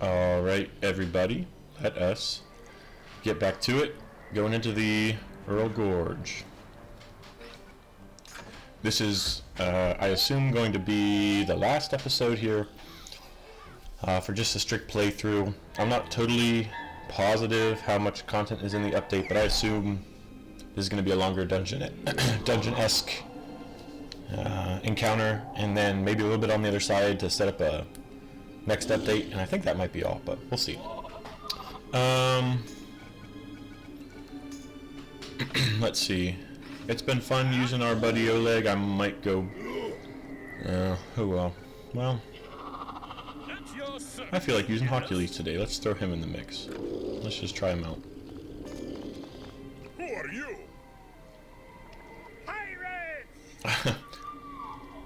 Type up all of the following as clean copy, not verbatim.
Alright, everybody, let us get back to it. Going into the Earl Gorge. This is, I assume, going to be the last episode here for just a strict playthrough. I'm not totally positive how much content is in the update, but I assume this is going to be a longer dungeon-esque encounter, and then maybe a little bit on the other side to set up a next update, and I think that might be all, but we'll see. Let's see. It's been fun using our buddy Oleg. I might go... oh well. Well, I feel like using Hercules today. Let's throw him in the mix. Let's just try him out. Who are you? Pirates!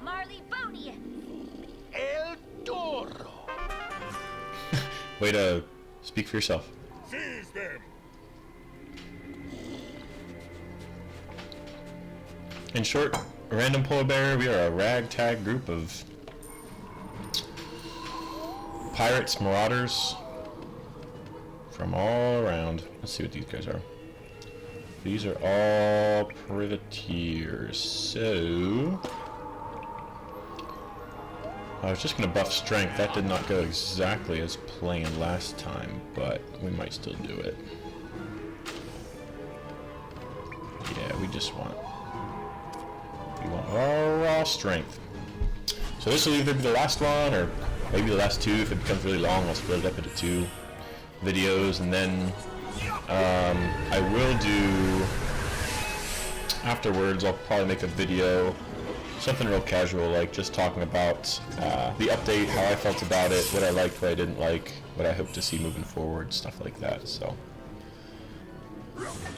Marley Bonian! El Toro! Way to speak for yourself. Seize them! In short, a random polar bear, we are a ragtag group of pirates, marauders from all around. Let's see what these guys are. These are all privateers, so I was just going to buff strength. That did not go exactly as planned last time, but we might still do it. Yeah, we want all raw strength. So this will either be the last one, or maybe the last two. If it becomes really long, I'll split it up into 2 videos, and then I will do afterwards. I'll probably make a video, something real casual, like just talking about the update, how I felt about it, what I liked, what I didn't like, what I hope to see moving forward, stuff like that. So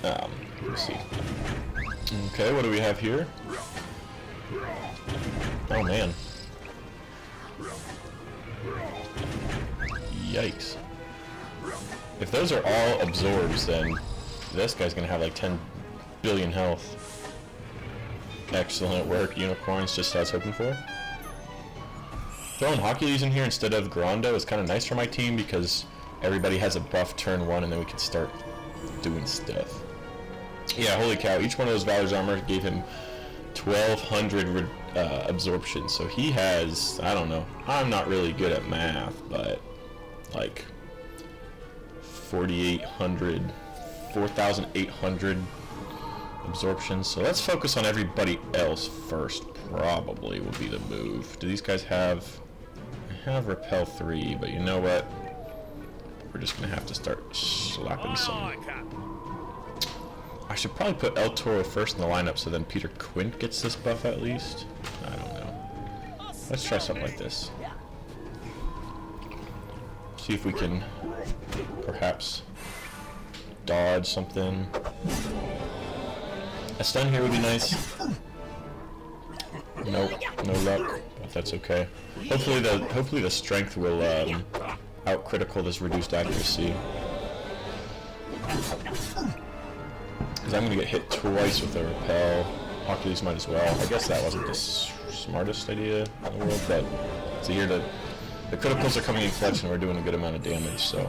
let's see. Okay, what do we have here? Oh man. Yikes. If those are all absorbs, then this guy's gonna have like 10 billion health. Excellent work, unicorns, just as I was hoping for. Throwing Hercules in here instead of Grando is kind of nice for my team because everybody has a buff turn 1 and then we can start doing stuff. Yeah, holy cow, each one of those Valor's armor gave him 1200 absorption, so he has, I don't know, I'm not really good at math, but like 4,800 absorption. So let's focus on everybody else first, probably will be the move. Do these guys have repel 3, but you know what, we're just gonna have to start slapping some. I should probably put El Toro first in the lineup so then Peter Quint gets this buff at least. I don't know. Let's try something like this. See if we can perhaps dodge something. A stun here would be nice. Nope, no luck, but that's okay. Hopefully the strength will out critical this reduced accuracy. Because I'm going to get hit twice with a repel. Hercules might as well. I guess that wasn't the smartest idea in the world, but so here the criticals are coming in clutch and we're doing a good amount of damage, so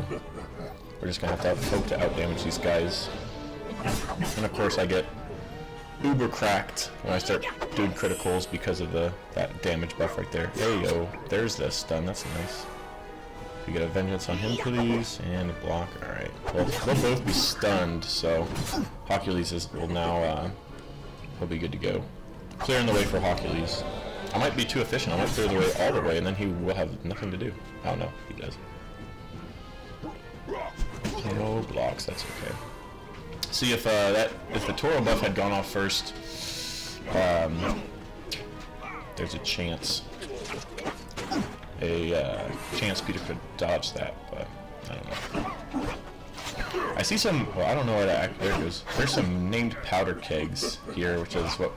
we're just going to have hope to outdamage these guys. And of course I get uber cracked when I start doing criticals because of that damage buff right there. There you go. There's the stun. That's nice. We get a vengeance on him, please, and a block. Alright. Well, they'll both be stunned, so Hercules will now, he'll be good to go. Clearing the way for Hercules. I might be too efficient. I might clear the way all the way, and then he will have nothing to do. Oh no, he does. No blocks, that's okay. See if if the Toro buff had gone off first, there's a chance. Chance Peter could dodge that, but I don't know. I see some, well, I don't know there it goes. There's some named powder kegs here, which is what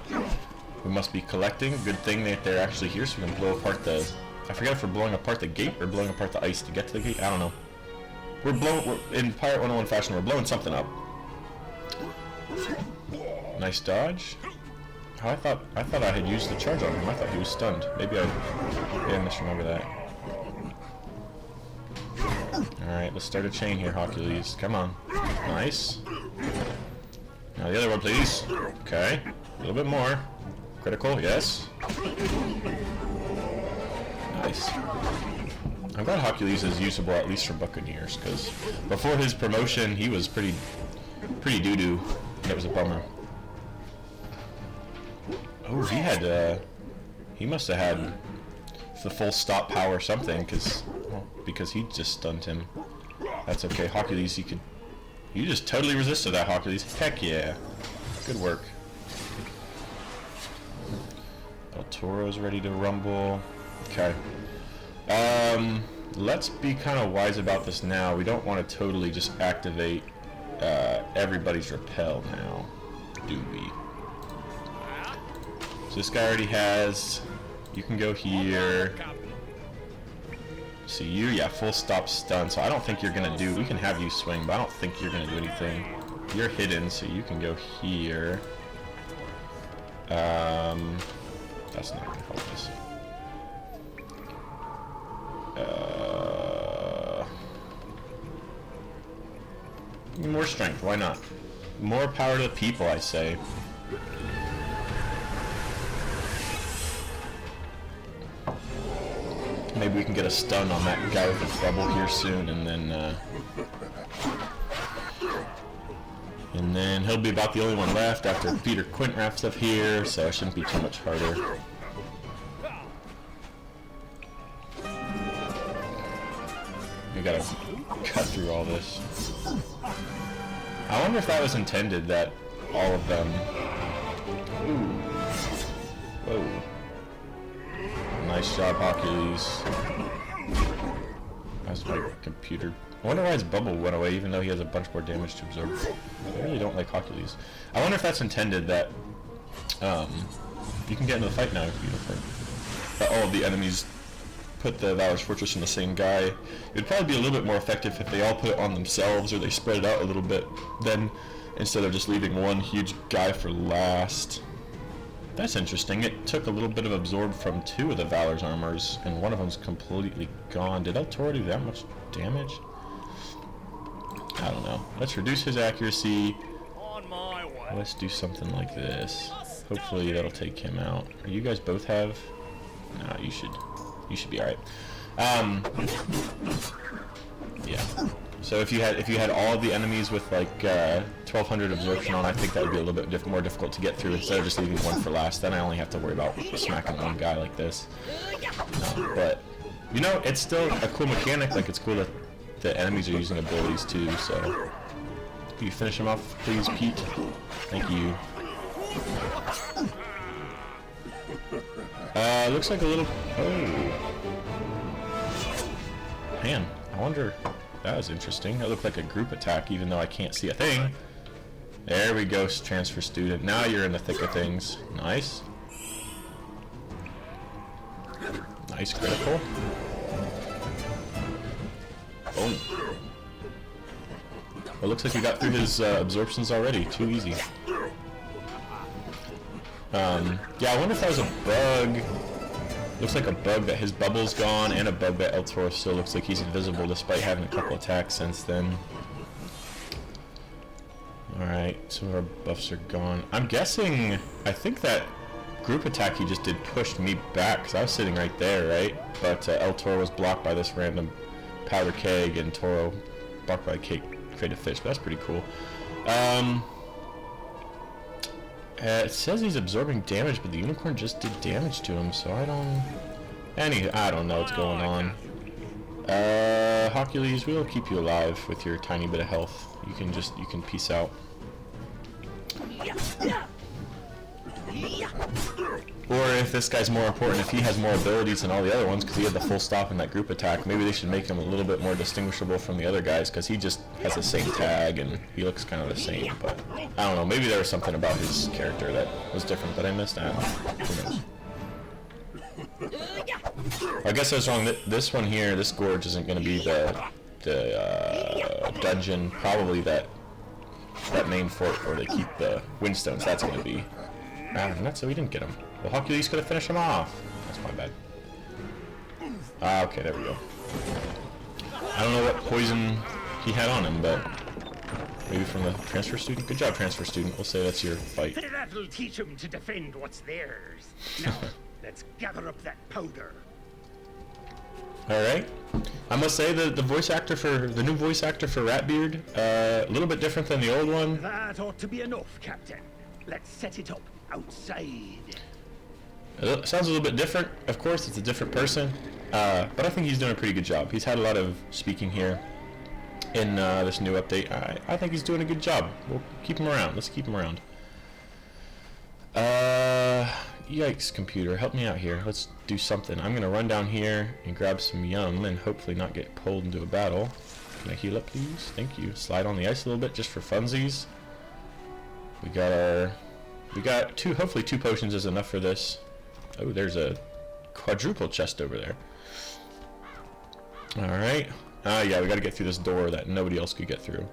we must be collecting. Good thing that they're actually here so we can blow apart the, I forget if we're blowing apart the gate or blowing apart the ice to get to the gate. I don't know. We're in Pirate 101 fashion, we're blowing something up. Nice dodge. Oh, I thought I had used the charge on him. I thought he was stunned. Maybe I misremember that. Alright, let's start a chain here, Hercules. Come on. Nice. Now the other one, please. Okay. A little bit more. Critical, yes. Nice. I'm glad Hercules is usable at least for Buccaneers, because before his promotion, he was pretty doo-doo. That was a bummer. Oh, he must have had the full stop power or something, because he just stunned him. That's okay, Hercules, you just totally resisted that, Hercules. Heck yeah. Good work. El Toro's ready to rumble. Okay. Let's be kind of wise about this now. We don't want to totally just activate everybody's repel now, do we? So this guy already has. You can go here. See you, yeah, full stop stun. So I don't think you're gonna do. We can have you swing, but I don't think you're gonna do anything. You're hidden, so you can go here. That's not gonna help us. More strength, why not? More power to the people, I say. Maybe we can get a stun on that guy with the bubble here soon, and then he'll be about the only one left after Peter Quint wraps up here, so it shouldn't be too much harder. We gotta cut through all this. I wonder if that was intended, that all of them... Ooh. Whoa. Nice job, Hercules. That's my computer. I wonder why his bubble went away, even though he has a bunch more damage to absorb. I really don't like Hercules. I wonder if that's intended, that you can get into the fight now with Unicorn. That all of the enemies put the Valor's Fortress on the same guy. It would probably be a little bit more effective if they all put it on themselves, or they spread it out a little bit, then instead of just leaving one huge guy for last. That's interesting. It took a little bit of absorb from two of the Valor's armors, and one of them's completely gone. Did El Toro do that much damage? I don't know. Let's reduce his accuracy. On my way. Let's do something like this. Hopefully that'll take him out. You guys both have? Nah, you should be alright. Yeah. So if you had all of the enemies with like 1200 absorption on, I think that would be a little bit more difficult to get through instead of just leaving one for last. Then I only have to worry about smacking one guy like this. But you know, it's still a cool mechanic. Like, it's cool that the enemies are using abilities too. So can you finish him off, please, Pete? Thank you. Looks like a little... Oh. Man, I wonder... That was interesting. That looked like a group attack, even though I can't see a thing. There we go, transfer student. Now you're in the thick of things. Nice. Nice critical. Boom. Well, looks like we got through his absorptions already. Too easy. Yeah, I wonder if that was a bug. Looks like a bug that his bubble's gone, and a bug that El Toro still looks like he's invisible despite having a couple attacks since then. Alright, some of our buffs are gone. I'm guessing, I think that group attack he just did pushed me back, because I was sitting right there, right? But El Toro was blocked by this random powder keg, and Toro blocked by a crate of fish. But that's pretty cool. It says he's absorbing damage, but the unicorn just did damage to him, so I don't know what's going on. Hercules, we'll keep you alive with your tiny bit of health. You can peace out. Or if this guy's more important, if he has more abilities than all the other ones, because he had the full stop in that group attack, maybe they should make him a little bit more distinguishable from the other guys, because he just has the same tag and he looks kind of the same. But I don't know, maybe there was something about his character that was different that I missed. I don't know. Who knows? I guess I was wrong. This one here, this gorge, isn't going to be the dungeon. Probably that main fort where they keep the windstones. That's going to be. Not so we didn't get him. Well, Hercules could have finished him off. That's my bad. Okay, there we go. I don't know what poison he had on him, but maybe from the transfer student. Good job, transfer student. We'll say that's your fight. That'll teach them to defend what's theirs. Now, let's gather up that powder. Alright. I must say the voice actor for the new voice actor for Ratbeard, a little bit different than the old one. That ought to be enough, Captain. Let's set it up outside. It sounds a little bit different. Of course, it's a different person, but I think he's doing a pretty good job. He's had a lot of speaking here in this new update. I think he's doing a good job. We'll keep him around. Let's keep him around. Yikes, computer, help me out here. Let's do something. I'm gonna run down here and grab some yum and hopefully not get pulled into a battle. Can I heal up, please? Thank you. Slide on the ice a little bit just for funsies. We got two. Hopefully, 2 potions is enough for this. Oh, there's a quadruple chest over there. All right. Yeah, we got to get through this door that nobody else could get through.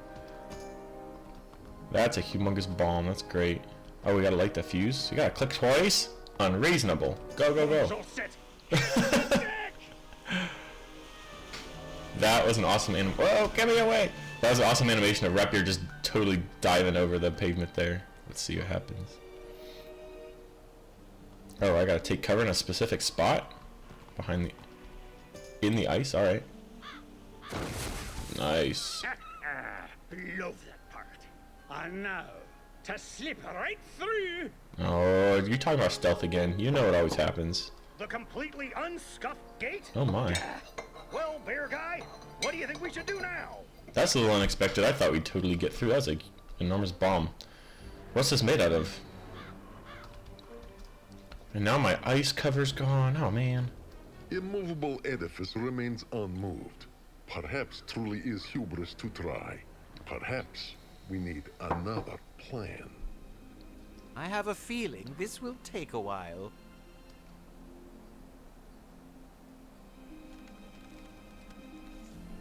That's a humongous bomb. That's great. Oh, we got to light the fuse. You got to click twice. Unreasonable. Go, go, go. That was an awesome whoa, get me away! That was an awesome animation of Ratbeard just totally diving over the pavement there. Let's see what happens. Oh, I gotta take cover in a specific spot? In the ice? Alright. Nice. Love that part. And now, to slip right through. Oh, you're talking about stealth again. You know what always happens. The completely unscuffed gate? Oh my. Well, bear guy, what do you think we should do now? That's a little unexpected. I thought we'd totally get through. That was an enormous bomb. What's this made out of? And now my ice cover's gone. Oh man. Immovable edifice remains unmoved. Perhaps truly is hubris to try. Perhaps we need another plan. I have a feeling this will take a while.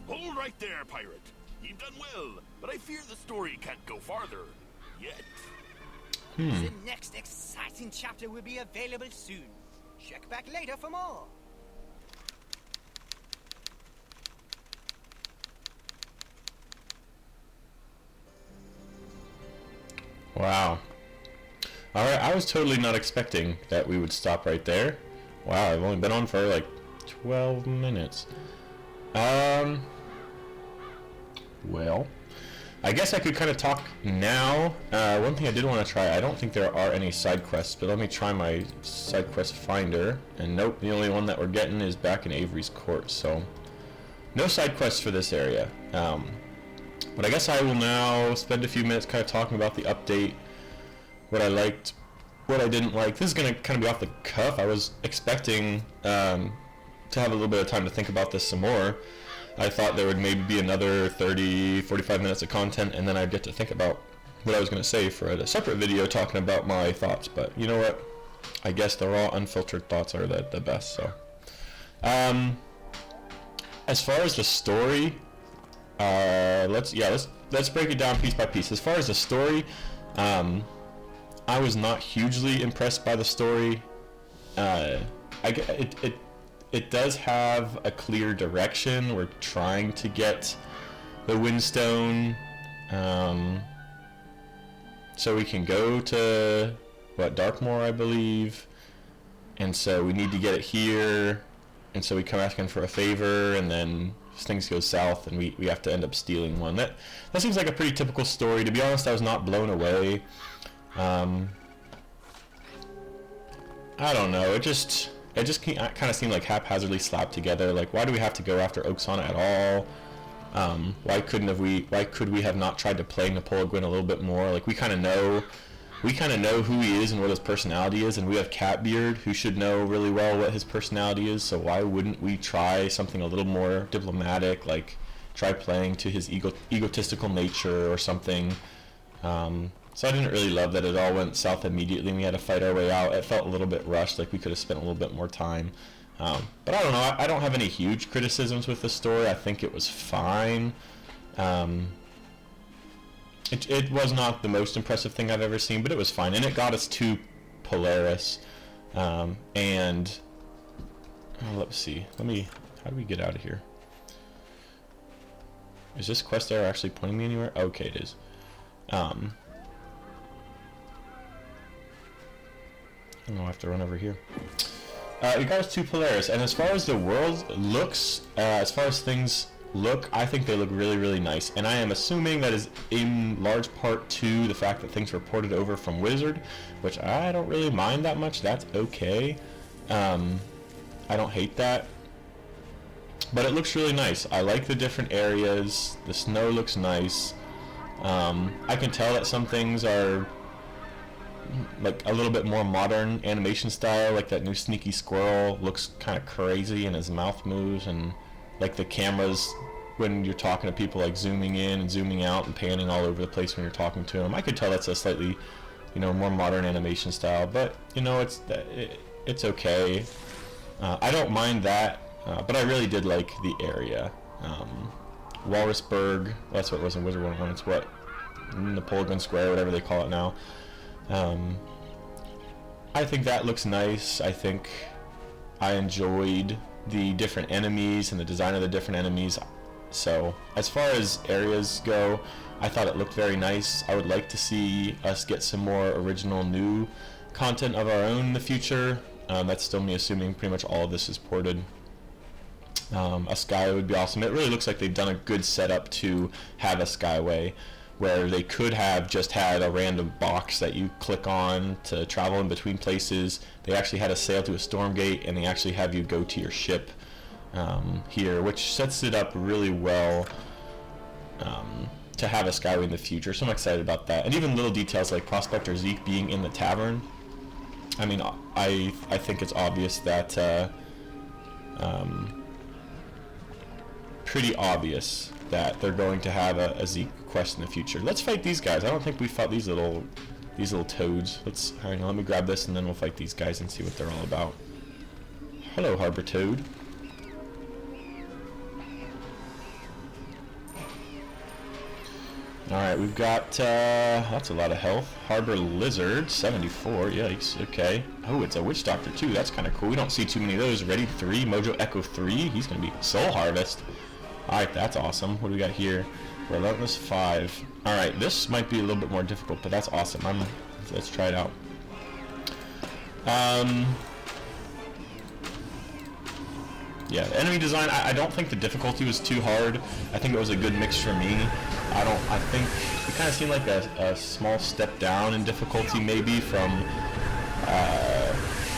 Hold right there, pirate. You've done well, but I fear the story can't go farther. Yet. The next exciting chapter will be available soon. Check back later for more. Wow. Alright, I was totally not expecting that we would stop right there. Wow, I've only been on for like 12 minutes. Well, I guess I could kind of talk now. One thing I did want to try, I don't think there are any side quests, but let me try my side quest finder. And nope, the only one that we're getting is back in Avery's court, so no side quests for this area. But I guess I will now spend a few minutes kind of talking about the update, what I liked, what I didn't like. This is going to kind of be off the cuff. I was expecting to have a little bit of time to think about this some more. I thought there would maybe be another 30, 45 minutes of content, and then I'd get to think about what I was going to say for a separate video talking about my thoughts. But you know what? I guess the raw, unfiltered thoughts are the best. So, as far as the story, let's break it down piece by piece. As far as the story, I was not hugely impressed by the story. It does have a clear direction. We're trying to get the Windstone, so we can go to Darkmoor, I believe, and so we need to get it here, and so we come asking for a favor, and then things go south, and we have to end up stealing one. That seems like a pretty typical story. To be honest, I was not blown away. I don't know. It just kind of seemed like haphazardly slapped together. Like, why do we have to go after Oaksana at all? Why could we have not tried to play Napoleon a little bit more? Like, we kind of know who he is and what his personality is, and we have Catbeard, who should know really well what his personality is. So why wouldn't we try something a little more diplomatic, like try playing to his egotistical nature or something? So I didn't really love that it all went south immediately and we had to fight our way out. It felt a little bit rushed, like we could have spent a little bit more time. But I don't know, I don't have any huge criticisms with the story. I think it was fine. It was not the most impressive thing I've ever seen, but it was fine. And it got us to Polaris. And let's see. How do we get out of here? Is this quest arrow actually pointing me anywhere? Okay, it is. I don't know, I have to run over here. We got us to Polaris, and as far as the world looks, as far as things look, I think they look really, really nice. And I am assuming that is in large part to the fact that things were ported over from Wizard, which I don't really mind that much. That's okay. I don't hate that. But it looks really nice. I like the different areas. The snow looks nice. I can tell that some things are like a little bit more modern animation style, like that new sneaky squirrel looks kind of crazy and his mouth moves, and like the cameras when you're talking to people, like zooming in and zooming out and panning all over the place when you're talking to them. I could tell that's a slightly, you know, more modern animation style, but you know, it's okay. I don't mind that, but I really did like the area. Walrusburg, that's what it was in Wizard 101. It's what Napoleon Square, whatever they call it now. I think that looks nice. I think I enjoyed the different enemies and the design of the different enemies. So as far as areas go, I thought it looked very nice. I would like to see us get some more original new content of our own in the future. That's still me assuming pretty much all of this is ported. A skyway would be awesome. It really looks like they've done a good setup to have a skyway, where they could have just had a random box that you click on to travel in between places. They actually had a sail to a storm gate, and they actually have you go to your ship here, which sets it up really well to have a skyway in the future. So I'm excited about that. And even little details like Prospector Zeke being in the tavern. I mean, I think it's obvious that pretty obvious that they're going to have a Zeke quest in the future. Let's fight these guys. I don't think we fought these little toads. Hang on, let me grab this and then we'll fight these guys and see what they're all about. Hello, Harbor Toad. Alright, we've got, that's a lot of health. Harbor Lizard, 74, yikes, okay. Oh, it's a Witch Doctor too, that's kind of cool. We don't see too many of those. Ready 3, Mojo Echo 3, he's going to be Soul Harvest. Alright, that's awesome. What do we got here? Relentless 5. Alright, this might be a little bit more difficult, but that's awesome. Let's try it out. Yeah, the enemy design, I don't think the difficulty was too hard. I think it was a good mix for me. I think it kind of seemed like a small step down in difficulty maybe from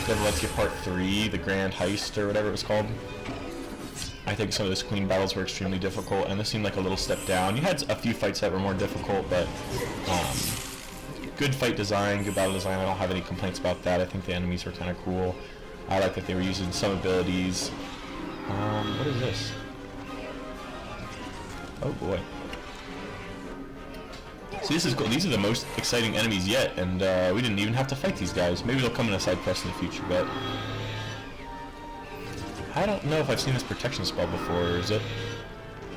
Devil Let's Get Part 3, the Grand Heist or whatever it was called. I think some of those Queen battles were extremely difficult, and this seemed like a little step down. You had a few fights that were more difficult, but good fight design, good battle design. I don't have any complaints about that. I think the enemies were kind of cool. I like that they were using some abilities. What is this? Oh boy. See, this is cool. These are the most exciting enemies yet, and we didn't even have to fight these guys. Maybe they'll come in a side quest in the future, but I don't know if I've seen this protection spell before, or is it?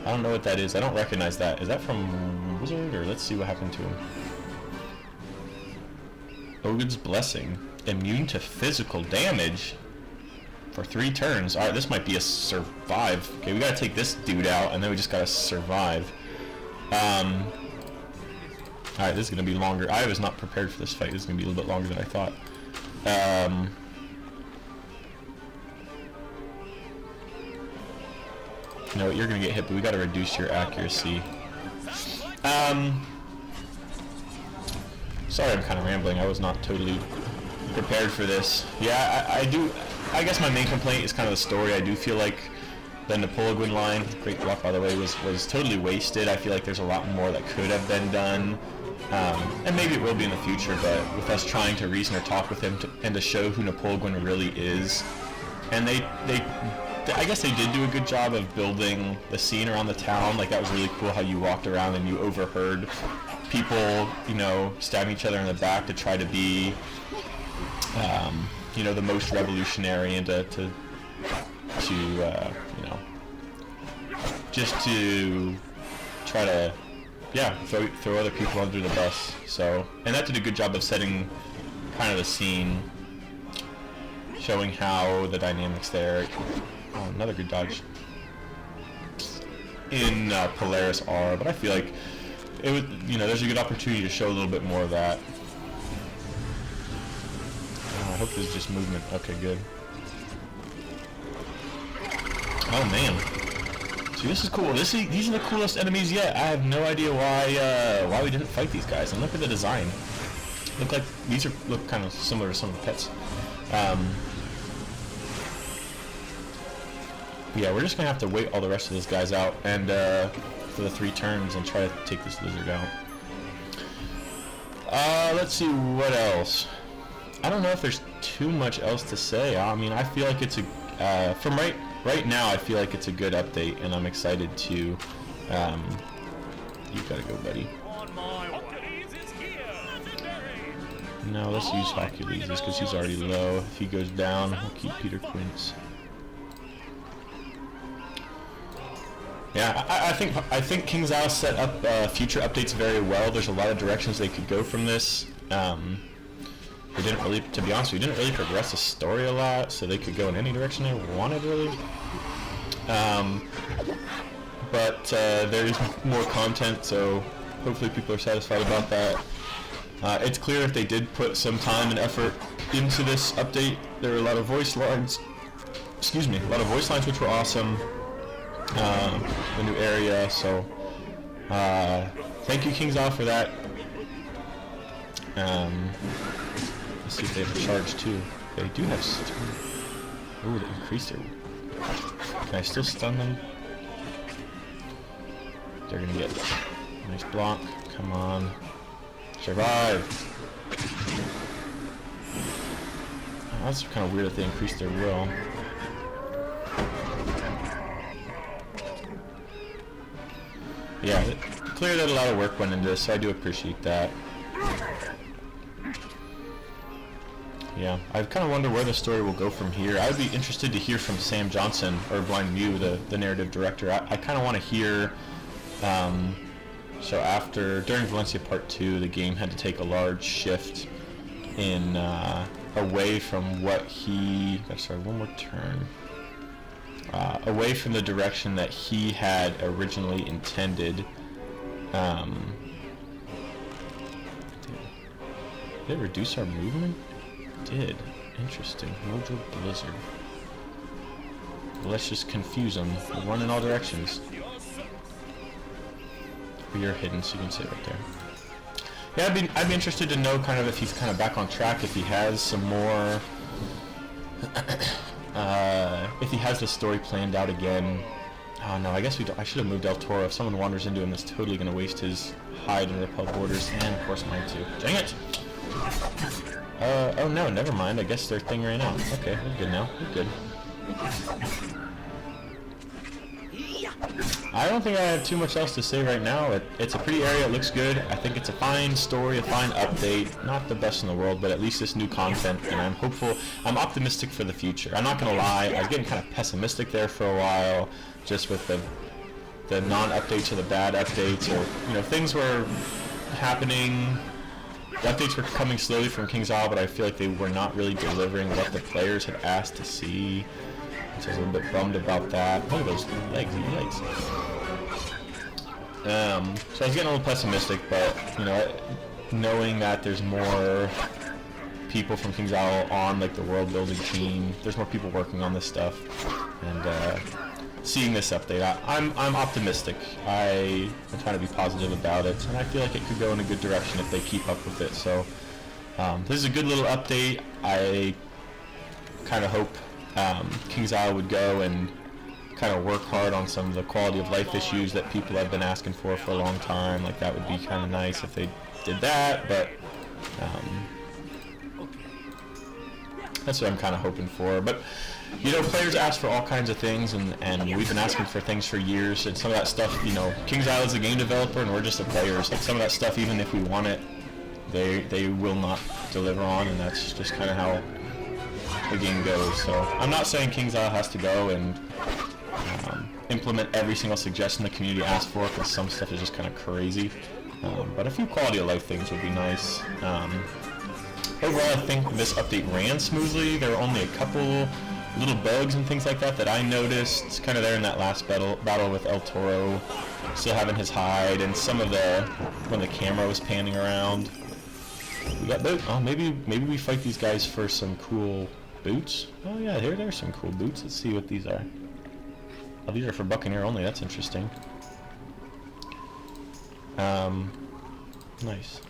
I don't know what that is. I don't recognize that. Is that from Wizard, or let's see what happened to him. Ogun's Blessing. Immune to physical damage for 3 turns. Alright, this might be a survive. Okay, we gotta take this dude out, and then we just gotta survive. Alright, this is gonna be longer. I was not prepared for this fight. This is gonna be a little bit longer than I thought. You know what, you're gonna get hit, but we gotta reduce your accuracy. Sorry, I'm kind of rambling. I was not totally prepared for this. Yeah, I guess my main complaint is kind of the story. I do feel like the Napoleon line, great block by the way, was totally wasted. I feel like there's a lot more that could have been done. And maybe it will be in the future, but with us trying to reason or talk with him and to show who Napoleon really is. And I guess they did do a good job of building the scene around the town. Like, that was really cool how you walked around and you overheard people, you know, stabbing each other in the back to try to be, you know, the most revolutionary and to you know, just to try to, yeah, throw other people under the bus. So, and that did a good job of setting kind of the scene, showing how the dynamics there. Oh, another good dodge. in Polaris are, but I feel like it would, you know, there's a good opportunity to show a little bit more of that. I hope this is just movement. Okay, good. Oh man, see, this is cool. These are the coolest enemies yet. I have no idea why we didn't fight these guys. And look at the design. Look like these look kind of similar to some of the pets. Yeah, we're just gonna have to wait all the rest of those guys out and for the 3 turns and try to take this lizard out. Let's see what else. I don't know if there's too much else to say. I mean, I feel like it's a from right now. I feel like it's a good update, and I'm excited to. You gotta go, buddy. No, let's use Hercules just because he's already low. If he goes down, we'll keep Peter Quince. Yeah, I think King's Isle set up future updates very well. There's a lot of directions they could go from this. They didn't really, to be honest, we didn't really progress the story a lot, so they could go in any direction they wanted, really. But there is more content, so hopefully people are satisfied about that. It's clear if they did put some time and effort into this update. There were a lot of voice lines. Excuse me, a lot of voice lines which were awesome. The new area, so thank you, King's Isle, for that. Let's see if they have a charge too. They do have stun. Ooh, they increased their. Can I still stun them? They're gonna get a nice block. Come on. Survive! Oh, that's kind of weird that they increased their will. Yeah, clear that a lot of work went into this, so I do appreciate that. Yeah, I kind of wonder where the story will go from here. I would be interested to hear from Sam Johnson, or Blind Mew, the narrative director. I kind of want to hear, so during Valencia Part 2, the game had to take a large shift in, away from what he, sorry, one more turn. Away from the direction that he had originally intended. Did it reduce our movement? Did. Interesting. Mojo Blizzard. Well, let's just confuse them. We'll run in all directions. You're hidden, so you can sit right there. Yeah, I'd be interested to know kind of if he's kind of back on track, if he has some more, if he has the story planned out again. Oh no, I guess I should have moved El Toro. If someone wanders into him, that's totally going to waste his hide and repel borders, and of course mine too. Dang it! Oh no, never mind. I guess their thing ran out. Okay, we're good now. We're good. I don't think I have too much else to say right now. It's a pretty area. It looks good. I think it's a fine story, a fine update. Not the best in the world, but at least it's new content, and I'm hopeful. I'm optimistic for the future. I'm not going to lie. I was getting kind of pessimistic there for a while, just with the non-updates or the bad updates, or, you know, things were happening. The updates were coming slowly from King's Isle, but I feel like they were not really delivering what the players had asked to see. So I was a little bit bummed about that. Look at those legs, So I was getting a little pessimistic, but, you know, knowing that there's more people from King's Isle on, like, the world building team, there's more people working on this stuff, and seeing this update, I'm optimistic. I'm trying to be positive about it, and I feel like it could go in a good direction if they keep up with it. So this is a good little update. I kind of hope King's Isle would go and kind of work hard on some of the quality of life issues that people have been asking for a long time. Like, that would be kind of nice if they did that, but that's what I'm kind of hoping for. But, you know, players ask for all kinds of things, and we've been asking for things for years, and some of that stuff, you know, King's Isle is a game developer and we're just the players. Like, some of that stuff, even if we want it, they will not deliver on, and that's just kind of how the game goes. So I'm not saying King's Isle has to go and implement every single suggestion the community asks for, because some stuff is just kind of crazy. But a few quality of life things would be nice. Overall, I think this update ran smoothly. There were only a couple little bugs and things like that that I noticed kind of there in that last battle with El Toro, still having his hide, and some of the when the camera was panning around. We got boot. Oh, maybe we fight these guys for some cool boots. Oh yeah, there's some cool boots. Let's see what these are. Oh, these are for Buccaneer only. That's interesting. Nice.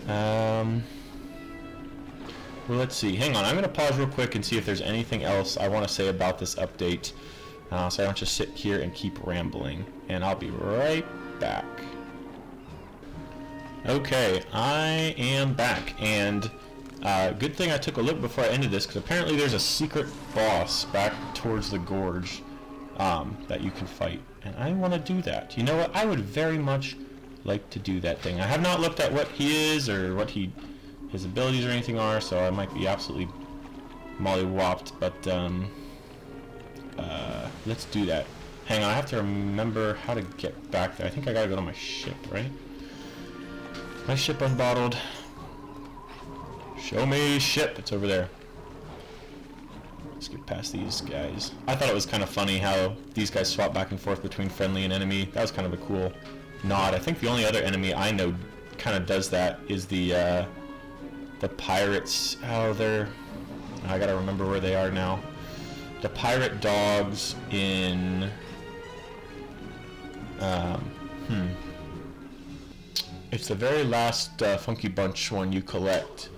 Well, let's see. Hang on. I'm going to pause real quick and see if there's anything else I want to say about this update, so I don't just sit here and keep rambling. And I'll be right back. Okay, I am back, and good thing I took a look before I ended this, because apparently there's a secret boss back towards the gorge that you can fight, and I want to do that. You know what? I would very much like to do that thing. I have not looked at what he is or what his abilities or anything are, so I might be absolutely mollywopped, but let's do that. Hang on, I have to remember how to get back there. I think I gotta go to my ship, right? My ship unbottled. Show me ship. It's over there. Let's get past these guys. I thought it was kind of funny how these guys swap back and forth between friendly and enemy. That was kind of a cool nod. I think the only other enemy I know kind of does that is the pirates. Oh, I gotta remember where they are now. The pirate dogs in it's the very last Funky Bunch one you collect.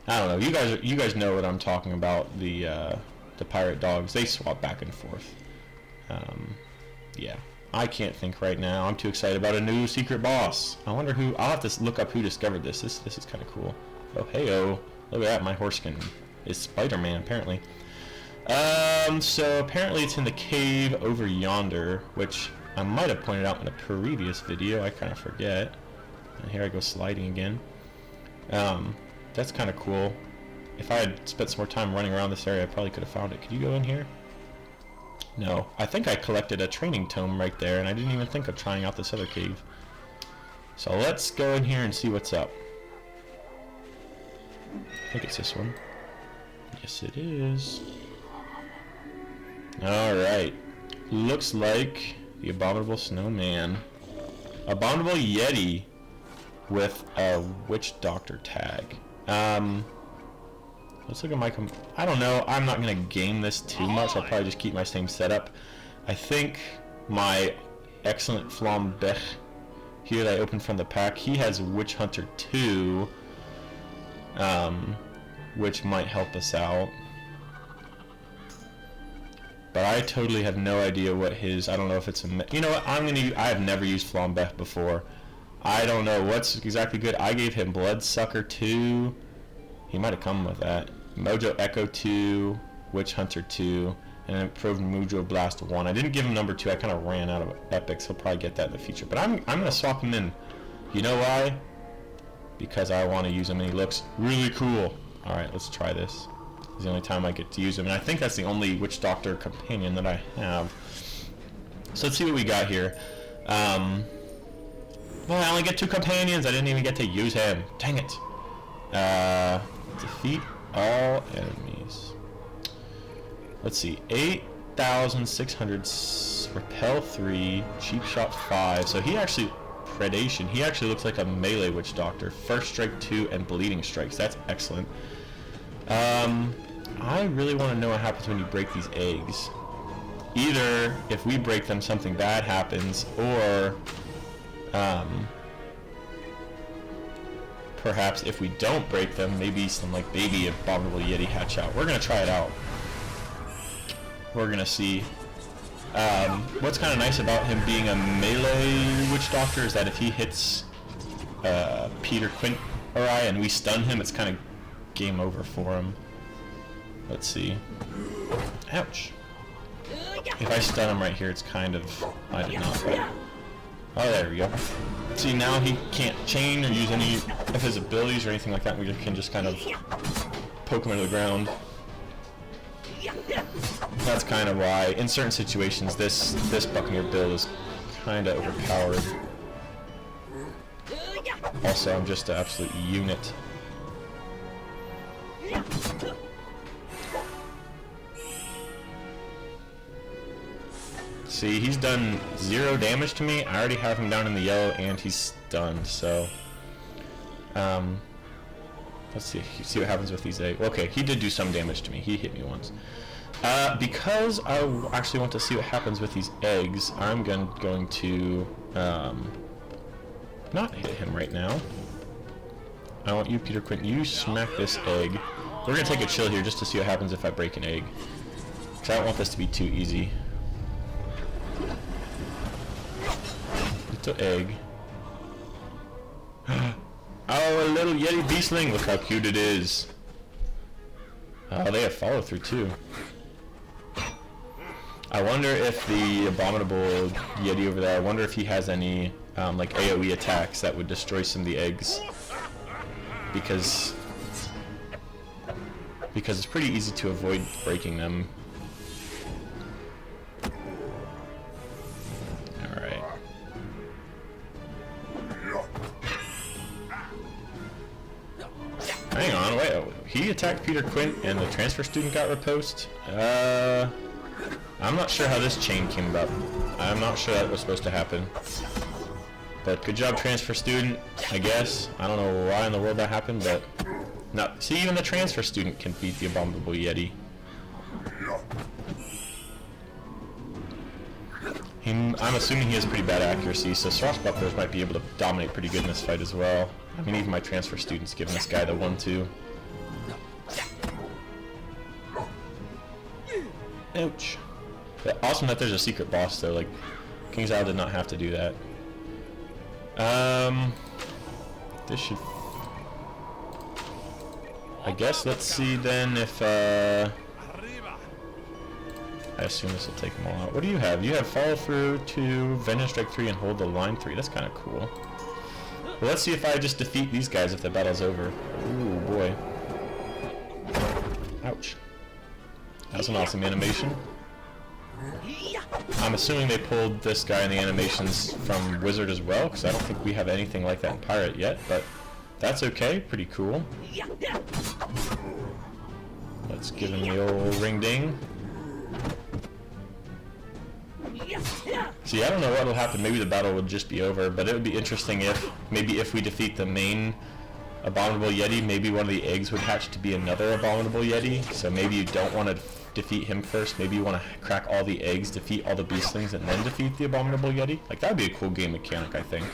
I don't know. You guys know what I'm talking about. The pirate dogs. They swap back and forth. Yeah. I can't think right now. I'm too excited about a new secret boss. I wonder who. I'll have to look up who discovered this. This is kind of cool. Oh hey-oh. Look at that. My Horskin is Spider-Man apparently. So apparently it's in the cave over yonder, which I might have pointed out in a previous video. I kind of forget. And here I go sliding again. That's kind of cool. If I had spent some more time running around this area, I probably could have found it. Could you go in here? No. I think I collected a training tome right there, and I didn't even think of trying out this other cave. So let's go in here and see what's up. I think it's this one. Yes, it is. Alright. Looks like the Abominable Snowman. Abominable Yeti with a Witch Doctor tag. Let's look at my I don't know. I'm not going to game this too much. I'll probably just keep my same setup. I think my excellent Flambeck here that I opened from the pack, he has Witch Hunter 2, which might help us out. But I totally have no idea what his, I don't know if it's a, you know what, I have never used Flambeck before. I don't know what's exactly good. I gave him Bloodsucker 2. He might have come with that. Mojo Echo 2, Witch Hunter 2, and Improved Mojo Blast 1. I didn't give him number 2. I kind of ran out of epics. He'll probably get that in the future. But I'm going to swap him in. You know why? Because I want to use him and he looks really cool. Alright, let's try this. It's the only time I get to use him. And I think that's the only Witch Doctor companion that I have. So let's see what we got here. Well, I only get 2 companions. I didn't even get to use him. Dang it. Defeat all enemies. Let's see. 8,600. Repel 3. Cheap Shot 5. So he actually... Predation. He actually looks like a melee Witch Doctor. First Strike 2 and Bleeding Strikes. That's excellent. I really want to know what happens when you break these eggs. Either, if we break them, something bad happens, or... perhaps if we don't break them, maybe some like baby Abominable Yeti hatch out. We're gonna try it out. We're gonna see. What's kind of nice about him being a melee Witch Doctor is that if he hits Peter Quint or I and we stun him, it's kind of game over for him. Let's see. Ouch. If I stun him right here, it's kind of... I did not, but... Oh, there we go. See, now he can't chain or use any of his abilities or anything like that. We can just kind of poke him into the ground. That's kind of why, in certain situations, this Buccaneer build is kind of overpowered. Also, I'm just an absolute unit. See, he's done 0 damage to me. I already have him down in the yellow, and he's stunned. So, let's see what happens with these eggs. Okay, he did do some damage to me. He hit me once. Because I actually want to see what happens with these eggs, I'm going to not hit him right now. I want you, Peter Quint. You smack this egg. We're gonna take a chill here just to see what happens if I break an egg. Cause I don't want this to be too easy. Little egg. Oh, a little Yeti beastling. Look how cute it is. Oh, they have follow through too. I wonder if the abominable Yeti over there, I wonder if he has any like AoE attacks that would destroy some of the eggs. Because it's pretty easy to avoid breaking them. Alright. Hang on, wait. He attacked Peter Quint and the transfer student got riposte? I'm not sure how this chain came about. I'm not sure that was supposed to happen. But good job, transfer student, I guess. I don't know why in the world that happened, but... No, see, even the transfer student can beat the abominable Yeti. I'm assuming he has pretty bad accuracy, so swashbucklers might be able to dominate pretty good in this fight as well. I mean, even my transfer student's giving this guy the 1-2. Ouch. But awesome that there's a secret boss though, like, King's Isle did not have to do that. This should... I guess let's see then if, I assume this will take them all out. What do you have? You have follow through 2, Vengeance Strike 3, and hold the line 3. That's kind of cool. Well, let's see if I just defeat these guys if the battle's over. Ooh, boy. Ouch. That's an awesome animation. I'm assuming they pulled this guy in the animations from Wizard as well, because I don't think we have anything like that in Pirate yet, but that's okay, pretty cool. Let's give him the old ring ding. See, I don't know what will happen, maybe the battle would just be over, but it would be interesting if, maybe if we defeat the main Abominable Yeti, maybe one of the eggs would hatch to be another Abominable Yeti, so maybe you don't want to defeat him first, maybe you want to crack all the eggs, defeat all the beastlings, and then defeat the Abominable Yeti. Like, that would be a cool game mechanic, I think.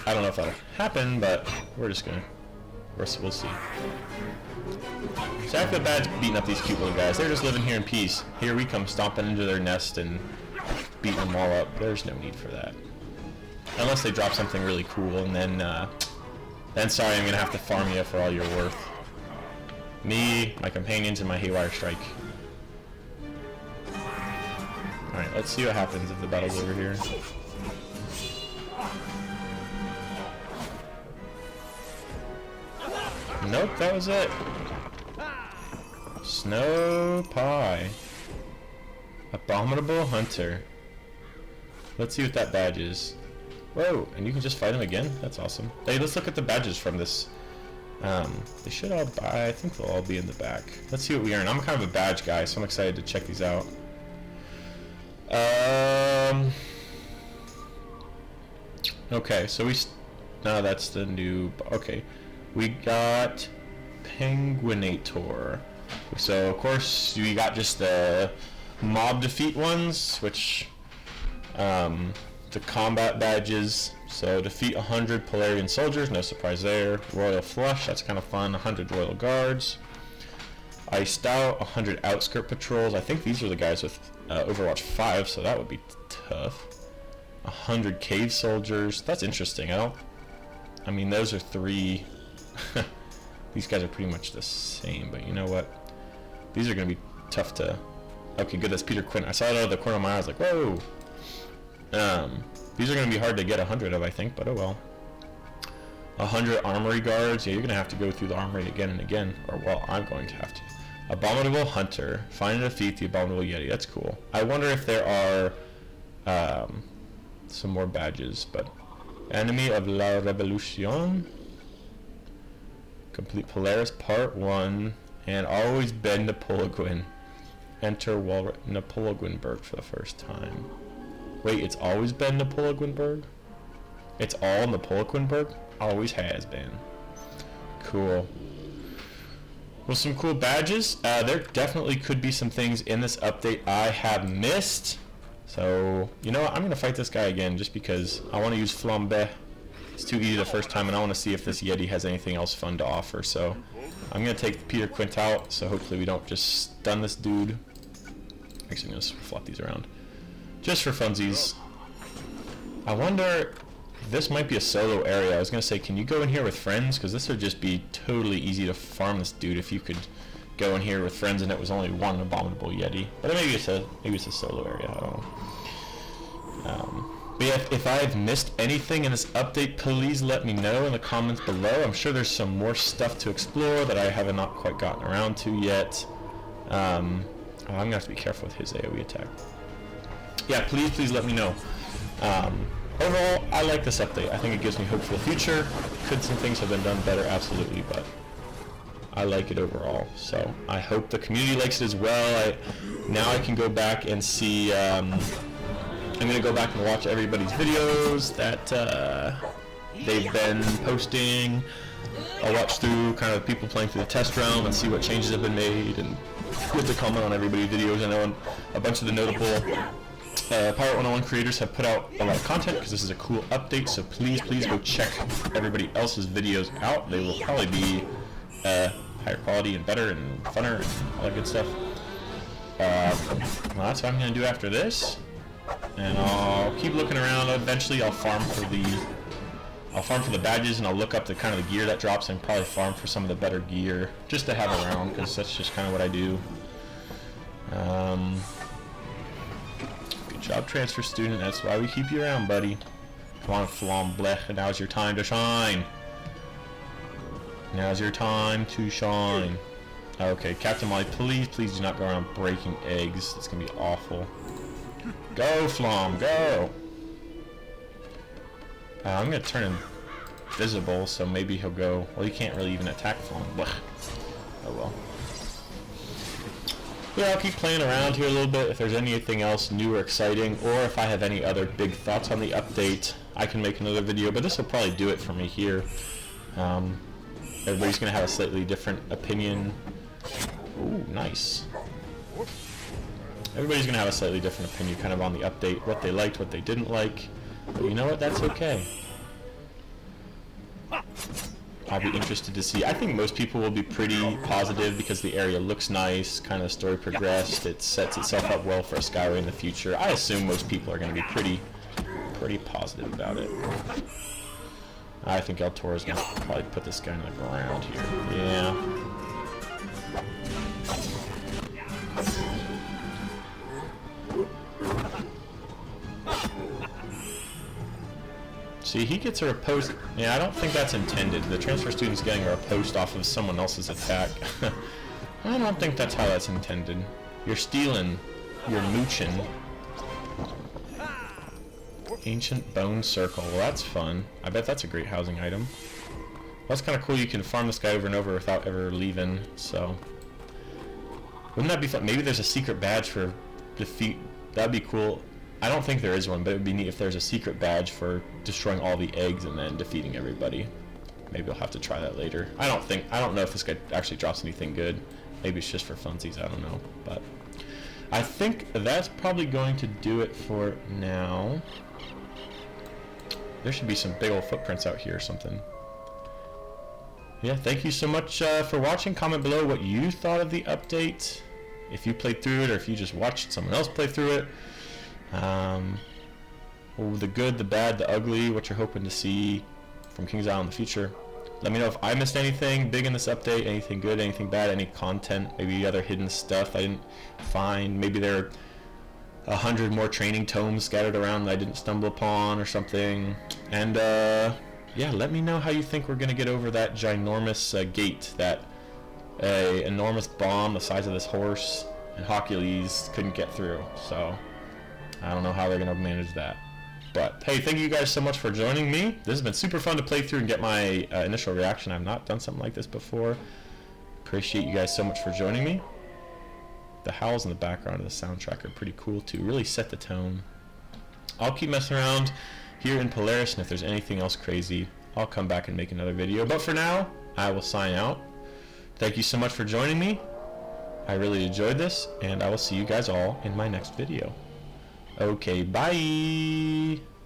I don't know if that'll happen, but we're just gonna... we'll see. So I feel bad beating up these cute little guys. They're just living here in peace. Here we come stomping into their nest and beating them all up. There's no need for that. Unless they drop something really cool, and then sorry, I'm gonna have to farm you for all you're worth. Me, my companions, and my Haywire Strike. Alright, let's see what happens if the battle's over here. Nope, that was it. Snow Pie. Abominable Hunter. Let's see what that badge is. Whoa, and you can just fight him again? That's awesome. Hey, let's look at the badges from this. They should all buy, I think they'll all be in the back. Let's see what we earn. I'm kind of a badge guy, so I'm excited to check these out. Okay, so no, that's the new, okay. We got Penguinator. So, of course, we got just the mob defeat ones, which, the combat badges. So, defeat 100 Polarian soldiers, no surprise there. Royal Flush, that's kind of fun. 100 Royal Guards. Iced Out, 100 Outskirt Patrols. I think these are the guys with Overwatch 5, so that would be tough. 100 Cave Soldiers. That's interesting. I mean, those are 3... These guys are pretty much the same, but you know what? These are going to be tough to... Okay, good, that's Peter Quint. I saw it out of the corner of my eye, I was like, whoa! These are going to be hard to get 100 of, I think, but oh well. 100 Armory Guards. Yeah, you're going to have to go through the armory again and again. Or, well, I'm going to have to. Abominable Hunter. Find and defeat the Abominable Yeti. That's cool. I wonder if there are some more badges, but... Enemy of la Revolution. Complete Polaris Part 1. And always bend the Poliquin. enter Napoleonburg for the first time. Wait, it's always been Napoleonburg? It's all Napoleonburg? Always has been. Cool. Well, some cool badges. There definitely could be some things in this update I have missed. So, you know what? I'm going to fight this guy again just because I want to use Flambe. It's too easy the first time, and I want to see if this Yeti has anything else fun to offer. So, I'm going to take Peter Quint out, so hopefully we don't just stun this dude. Actually, I'm going to flop these around. Just for funsies. I wonder... This might be a solo area. I was going to say, can you go in here with friends? Because this would just be totally easy to farm this dude if you could go in here with friends and it was only one abominable Yeti. But maybe it's a solo area. I don't know. But yeah, if I've missed anything in this update, please let me know in the comments below. I'm sure there's some more stuff to explore that I haven't not quite gotten around to yet. I'm going to have to be careful with his AoE attack. Yeah, please let me know. Overall, I like this update. I think it gives me hope for the future. Could some things have been done better? Absolutely, but I like it overall. So I hope the community likes it as well. Now I can go back and see. I'm going to go back and watch everybody's videos that they've been posting. I'll watch through kind of people playing through the test realm and see what changes have been made and what to comment on everybody's videos. I know a bunch of the notable Pirate 101 creators have put out a lot of content because this is a cool update, so please go check everybody else's videos out. They will probably be higher quality and better and funner and all that good stuff. Well, that's what I'm going to do after this, and I'll keep looking around. Eventually I'll farm for the badges, and I'll look up the kind of the gear that drops and probably farm for some of the better gear just to have around, because that's just kind of what I do. Good job, transfer student. That's why we keep you around, buddy. Come on, Flamblech. Now's your time to shine. Now's your time to shine. Okay, Captain Molly, please do not go around breaking eggs. It's gonna be awful. Go, Flam, go! I'm gonna turn him visible, so maybe he'll go... Well, he can't really even attack Flam. Blech. Oh well. Yeah, I'll keep playing around here a little bit. If there's anything else new or exciting, or if I have any other big thoughts on the update, I can make another video, but this will probably do it for me here. Everybody's going to have a slightly different opinion. Ooh, nice. Everybody's going to have a slightly different opinion kind of on the update, what they liked, what they didn't like. But you know what? That's okay. I'll be interested to see. I think most people will be pretty positive because the area looks nice, kind of the story progressed, it sets itself up well for a Skyway in the future. I assume most people are going to be pretty positive about it. I think El Toro's going to probably put this guy in the ground here. Yeah. See, he gets a riposte. Yeah, I don't think that's intended. The transfer student's getting a riposte off of someone else's attack. I don't think that's how that's intended. You're stealing. You're mooching. Ancient Bone Circle. Well, that's fun. I bet that's a great housing item. Well, that's kind of cool. You can farm this guy over and over without ever leaving, so... Wouldn't that be fun? Maybe there's a secret badge for defeat. That'd be cool. I don't think there is one, but it would be neat if there's a secret badge for destroying all the eggs and then defeating everybody. Maybe I'll have to try that later. I don't know if this guy actually drops anything good. Maybe it's just for funsies, I don't know. But I think that's probably going to do it for now. There should be some big old footprints out here or something. Yeah, thank you so much for watching. Comment below what you thought of the update. If you played through it or if you just watched someone else play through it. The good, the bad, the ugly, what you're hoping to see from King's Isle in the future. Let me know if I missed anything big in this update, anything good, anything bad, any content, maybe other hidden stuff I didn't find. Maybe there are 100 more training tomes scattered around that I didn't stumble upon or something. And yeah, let me know how you think we're going to get over that ginormous gate, that enormous bomb the size of this horse, and Hercules couldn't get through. So I don't know how they're going to manage that. But hey, thank you guys so much for joining me. This has been super fun to play through and get my initial reaction. I've not done something like this before. Appreciate you guys so much for joining me. the howls in the background of the soundtrack are pretty cool too. Really set the tone. I'll keep messing around here in Polaris, and if there's anything else crazy, I'll come back and make another video. But for now, I will sign out. Thank you so much for joining me. I really enjoyed this, and I will see you guys all in my next video. Okay, bye!